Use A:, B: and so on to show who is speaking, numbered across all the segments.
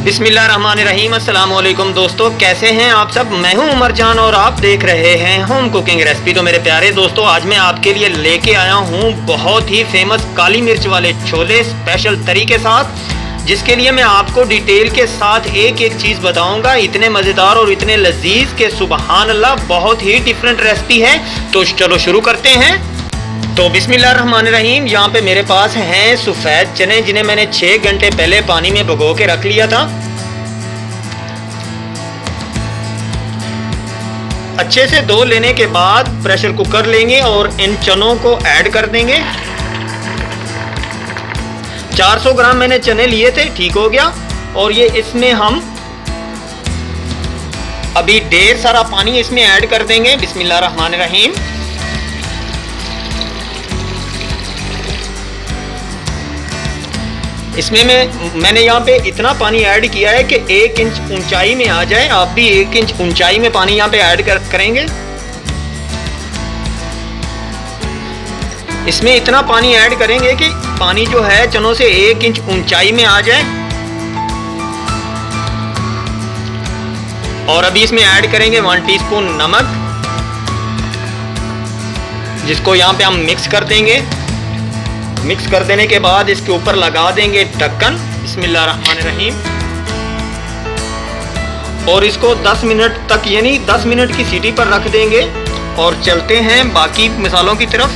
A: बिस्मिल्लाहिर्रहमानिर्रहीम। अस्सलाम वालेकुम दोस्तों, कैसे हैं आप सब। मैं हूं उमर जान और आप देख रहे हैं होम कुकिंग रेसिपी। तो मेरे प्यारे दोस्तों, आज मैं आपके लिए लेके आया हूं बहुत ही फेमस काली मिर्च वाले छोले स्पेशल तरीके के साथ, जिसके लिए मैं आपको डिटेल के साथ एक एक चीज़ बताऊंगा। इतने मज़ेदार और इतने लजीज के सुबहान अल्लाह, बहुत ही डिफरेंट रेसिपी है। तो चलो शुरू करते हैं। तो बिस्मिल्लाहिर्रहमानिर्रहीम, यहाँ पे मेरे पास हैं सफ़ेद चने, जिन्हें मैंने 6 घंटे पहले पानी में भिगो के रख लिया था। अच्छे से धो लेने के बाद प्रेशर कुकर लेंगे और इन चनों को ऐड कर देंगे। 400 ग्राम मैंने चने लिए थे, ठीक हो गया। और ये इसमें हम अभी ढेर सारा पानी इसमें ऐड कर देंगे। बिस्मिल्लाहिर्रहमानिर्रहीम। इसमें मैंने यहाँ पे इतना पानी ऐड किया है कि 1 इंच ऊंचाई में आ जाए। आप भी 1 इंच ऊंचाई में पानी यहाँ पे ऐड करेंगे। इसमें इतना पानी ऐड करेंगे कि पानी जो है चनों से 1 इंच ऊंचाई में आ जाए। और अभी इसमें ऐड करेंगे 1 टीस्पून नमक, जिसको यहाँ पे हम मिक्स कर देंगे। मिक्स कर देने के बाद इसके ऊपर लगा देंगे ढक्कन। बिस्मिल्लाहिर्रहमानिर्रहीम। और इसको 10 मिनट तक, यानी 10 मिनट की सीटी पर रख देंगे। और चलते हैं बाकी मिसालों की तरफ।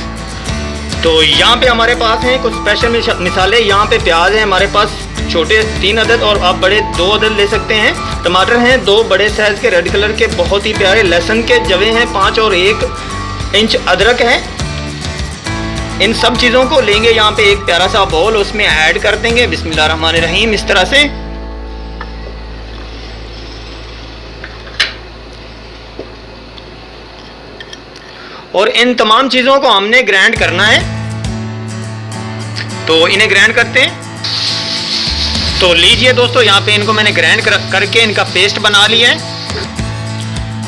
A: तो यहाँ पे हमारे पास हैं कुछ स्पेशल मिसालें। यहाँ पे प्याज है हमारे पास छोटे 3 अदद, और आप बड़े 2 अदद ले सकते हैं। टमाटर हैं 2 बड़े साइज के रेड कलर के, बहुत ही प्यारे। लहसुन के जवे हैं 5 और 1 इंच अदरक है। इन सब चीज़ों को लेंगे यहाँ पे एक प्यारा सा बाउल, उसमें ऐड कर देंगे। बिस्मिल्लाहिर्रहमानिर्रहीम। इस तरह से और इन तमाम चीज़ों को हमने ग्राइंड करना है। तो इन्हें ग्राइंड करते हैं। तो लीजिए दोस्तों, यहाँ पे इनको मैंने ग्राइंड करके इनका पेस्ट बना लिया है।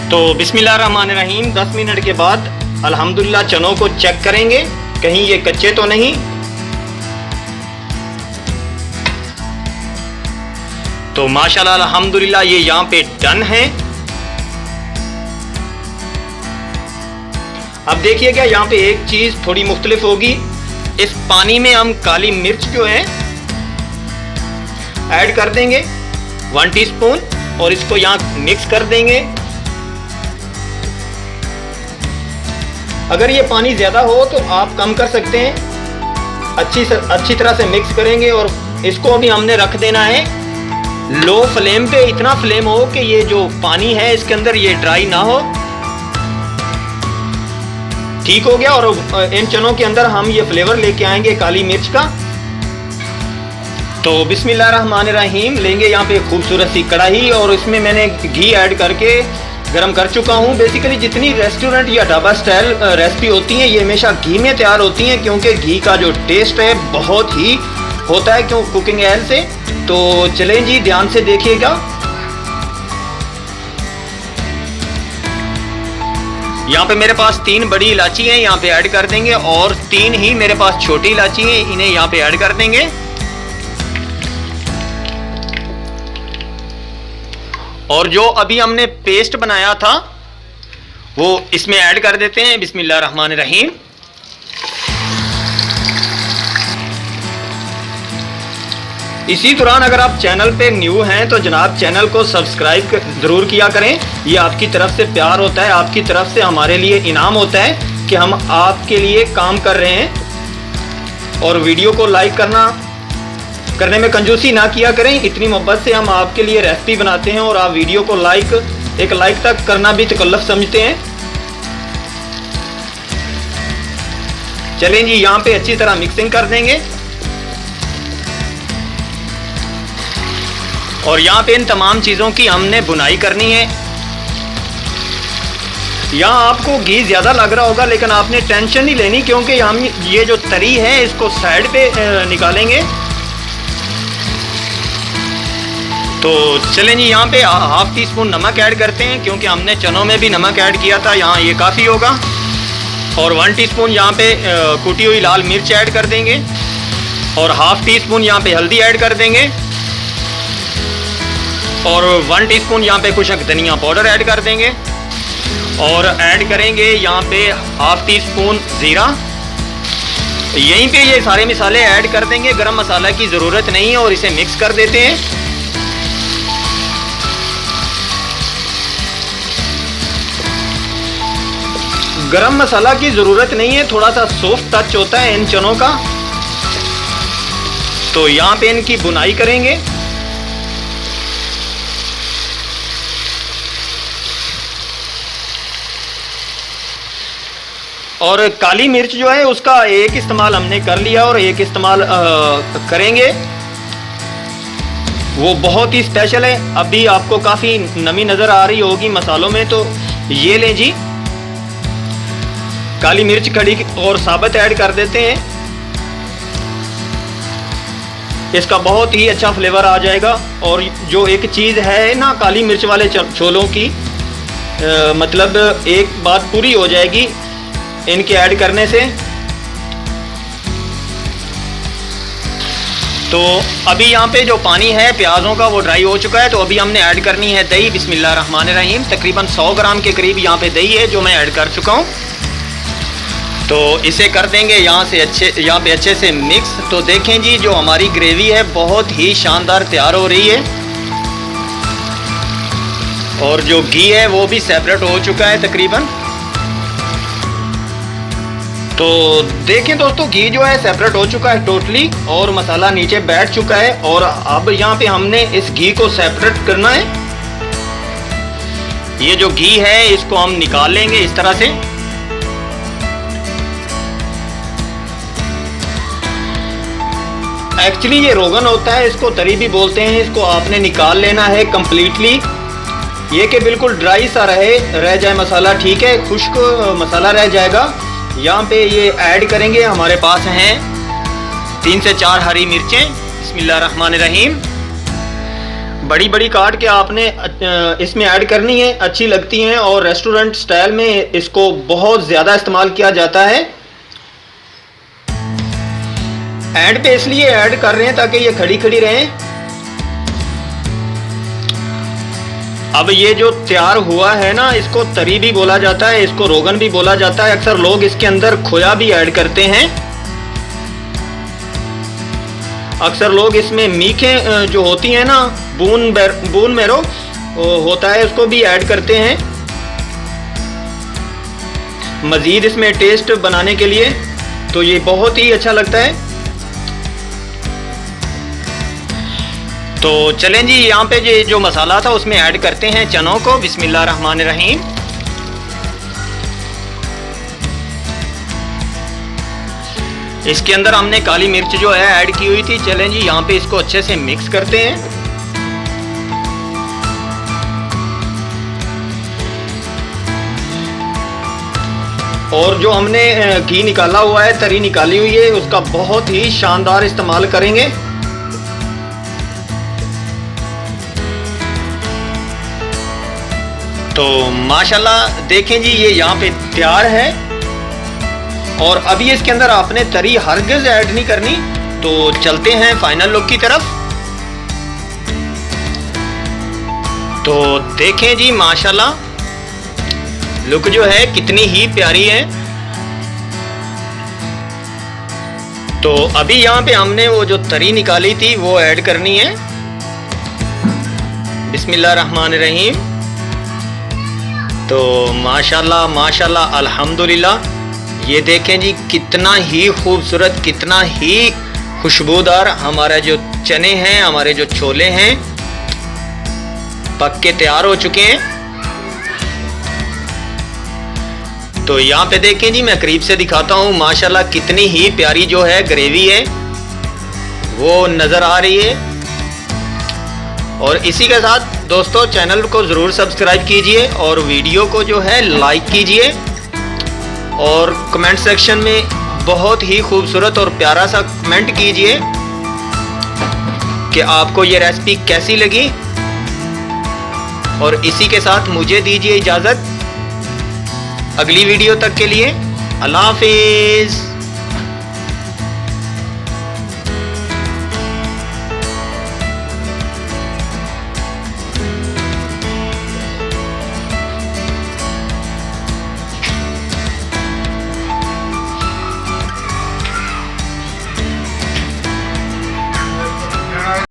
A: तो बिस्मिल्लाहिर्रहमानिर्रहीम। 10 मिनट के बाद अल्हम्दुलिल्लाह चनों को चेक करेंगे, कहीं ये कच्चे तो नहीं। तो माशाल्लाह अल्हम्दुलिल्लाह ये यहाँ पे डन है। अब देखिएगा, यहाँ पे एक चीज थोड़ी मुख्तलिफ होगी। इस पानी में हम काली मिर्च जो है ऐड कर देंगे 1 टीस्पून, और इसको यहाँ मिक्स कर देंगे। अगर ये पानी ज़्यादा हो तो आप कम कर सकते हैं। अच्छी तरह से मिक्स करेंगे और इसको अभी हमने रख देना है लो फ्लेम पे। इतना फ्लेम हो कि ये जो पानी है इसके अंदर ये ड्राई ना हो। ठीक हो गया। और इन चनों के अंदर हम ये फ्लेवर लेके आएंगे काली मिर्च का। तो बिस्मिल्लाहिर्रहमानिर्रहीम, लेंगे यहाँ पे खूबसूरत सी कढ़ाई, और इसमें मैंने घी ऐड करके गरम कर चुका हूँ। बेसिकली जितनी रेस्टोरेंट या ढाबा स्टाइल रेसिपी होती हैं, ये हमेशा घी में तैयार होती हैं, क्योंकि घी का जो टेस्ट है बहुत ही होता है क्यों कुकिंग ऑयल से। तो चलें जी, ध्यान से देखिएगा। यहाँ पे मेरे पास 3 बड़ी इलायची हैं, यहाँ पे ऐड कर देंगे। और 3 ही मेरे पास छोटी इलायची हैं, इन्हें यहाँ पे ऐड कर देंगे। और जो अभी हमने पेस्ट बनाया था वो इसमें ऐड कर देते हैं। बिस्मिल्लाहिर्रहमानिर्रहीम। इसी दौरान अगर आप चैनल पे न्यू हैं तो जनाब चैनल को सब्सक्राइब ज़रूर किया करें। ये आपकी तरफ से प्यार होता है, आपकी तरफ से हमारे लिए इनाम होता है कि हम आपके लिए काम कर रहे हैं। और वीडियो को लाइक करने में कंजूसी ना किया करें। इतनी मोहब्बत से हम आपके लिए रेसिपी बनाते हैं, और आप वीडियो को एक लाइक तक करना भी तकल्लुफ़ समझते हैं। चलें जी, यहाँ पे अच्छी तरह मिक्सिंग कर देंगे। और यहाँ पे इन तमाम चीज़ों की हमने भुनाई करनी है। यहाँ आपको घी ज़्यादा लग रहा होगा, लेकिन आपने टेंशन नहीं लेनी, क्योंकि हम ये जो तरी है इसको साइड पे निकालेंगे। तो चलें जी, यहाँ पे 1/2 टीस्पून नमक ऐड करते हैं, क्योंकि हमने चनों में भी नमक ऐड किया था। यहाँ ये काफ़ी होगा। और 1 टीस्पून यहाँ पे कुटी हुई लाल मिर्च ऐड कर देंगे। और 1/2 टीस्पून यहाँ पे हल्दी ऐड कर देंगे। और 1 टीस्पून यहाँ पे खुशक धनिया पाउडर ऐड कर देंगे और ऐड करेंगे यहाँ पे ½ टीस्पून ज़ीरा। यहीं पे ये सारे मसाले ऐड कर देंगे, गरम मसाला की ज़रूरत नहीं है और इसे मिक्स कर देते हैं। गरम मसाला की ज़रूरत नहीं है, थोड़ा सा सॉफ्ट टच होता है इन चनों का। तो यहाँ पे इनकी बुनाई करेंगे। और काली मिर्च जो है उसका एक इस्तेमाल हमने कर लिया और एक इस्तेमाल करेंगे, वो बहुत ही स्पेशल है। अभी आपको काफ़ी नमी नज़र आ रही होगी मसालों में, तो ये लें जी, काली मिर्च खड़ी और साबुत ऐड कर देते हैं। इसका बहुत ही अच्छा फ्लेवर आ जाएगा। और जो एक चीज़ है ना काली मिर्च वाले छोलों की, मतलब एक बात पूरी हो जाएगी इनके ऐड करने से। तो अभी यहाँ पे जो पानी है प्याज़ों का वो ड्राई हो चुका है। तो अभी हमने ऐड करनी है दही। बिस्मिल्लाहिर्रहमानिर्रहीम। तकरीबन 100 ग्राम के करीब यहाँ पे दही है जो मैं ऐड कर चुका हूँ। तो इसे कर देंगे यहाँ पे अच्छे से मिक्स। तो देखें जी, जो हमारी ग्रेवी है बहुत ही शानदार तैयार हो रही है और जो घी है वो भी सेपरेट हो चुका है तकरीबन। तो देखें दोस्तों, घी जो है सेपरेट हो चुका है टोटली और मसाला नीचे बैठ चुका है। और अब यहाँ पे हमने इस घी को सेपरेट करना है। ये जो घी है इसको हम निकाल लेंगे इस तरह से। एक्चुअली ये रोगन होता है, इसको तरी भी बोलते हैं। इसको आपने निकाल लेना है कंप्लीटली, ये कि बिल्कुल ड्राई सा रह जाए मसाला, ठीक है, खुश्क मसाला रह जाएगा। यहाँ पे ये ऐड करेंगे, हमारे पास हैं 3 से 4 हरी मिर्चें। बिस्मिल्लाहिर्रहमानिर्रहीम। बड़ी बड़ी काट के आपने इसमें ऐड करनी है, अच्छी लगती हैं और रेस्टोरेंट स्टाइल में इसको बहुत ज़्यादा इस्तेमाल किया जाता है। एंड पे इसलिए ऐड कर रहे हैं ताकि ये खड़ी खड़ी रहें। अब ये जो तैयार हुआ है ना, इसको तरी भी बोला जाता है, इसको रोगन भी बोला जाता है। अक्सर लोग इसके अंदर खोया भी ऐड करते हैं। अक्सर लोग इसमें मीठे जो होती हैं ना, बून मेरो होता है, उसको भी ऐड करते हैं मज़ीद इसमें टेस्ट बनाने के लिए। तो ये बहुत ही अच्छा लगता है। तो चलें जी, यहाँ पे जो मसाला था उसमें ऐड करते हैं चनों को। बिस्मिल्लाहिर्रहमानिर्रहीम। इसके अंदर हमने काली मिर्च जो है ऐड की हुई थी। चलें जी, यहाँ पे इसको अच्छे से मिक्स करते हैं। और जो हमने घी निकाला हुआ है, तरी निकाली हुई है, उसका बहुत ही शानदार इस्तेमाल करेंगे। तो माशाल्लाह देखें जी, ये यहाँ पे तैयार है। और अभी इसके अंदर आपने तरी हरगिज़ ऐड नहीं करनी। तो चलते हैं फाइनल लुक की तरफ। तो देखें जी, माशाल्लाह लुक जो है कितनी ही प्यारी है। तो अभी यहाँ पे हमने वो जो तरी निकाली थी वो ऐड करनी है। बिस्मिल्लाहिर्रहमानिर्रहीम। तो माशाल्लाह माशाल्लाह अल्हम्दुलिल्लाह, ये देखें जी कितना ही खूबसूरत, कितना ही खुशबूदार हमारा जो चने हैं, हमारे जो छोले हैं पक के तैयार हो चुके हैं। तो यहाँ पे देखें जी, मैं करीब से दिखाता हूँ, माशाल्लाह कितनी ही प्यारी जो है ग्रेवी है वो नज़र आ रही है। और इसी के साथ दोस्तों चैनल को ज़रूर सब्सक्राइब कीजिए और वीडियो को जो है लाइक कीजिए और कमेंट सेक्शन में बहुत ही खूबसूरत और प्यारा सा कमेंट कीजिए कि आपको ये रेसिपी कैसी लगी। और इसी के साथ मुझे दीजिए इजाज़त अगली वीडियो तक के लिए। अल्लाह हाफिज़।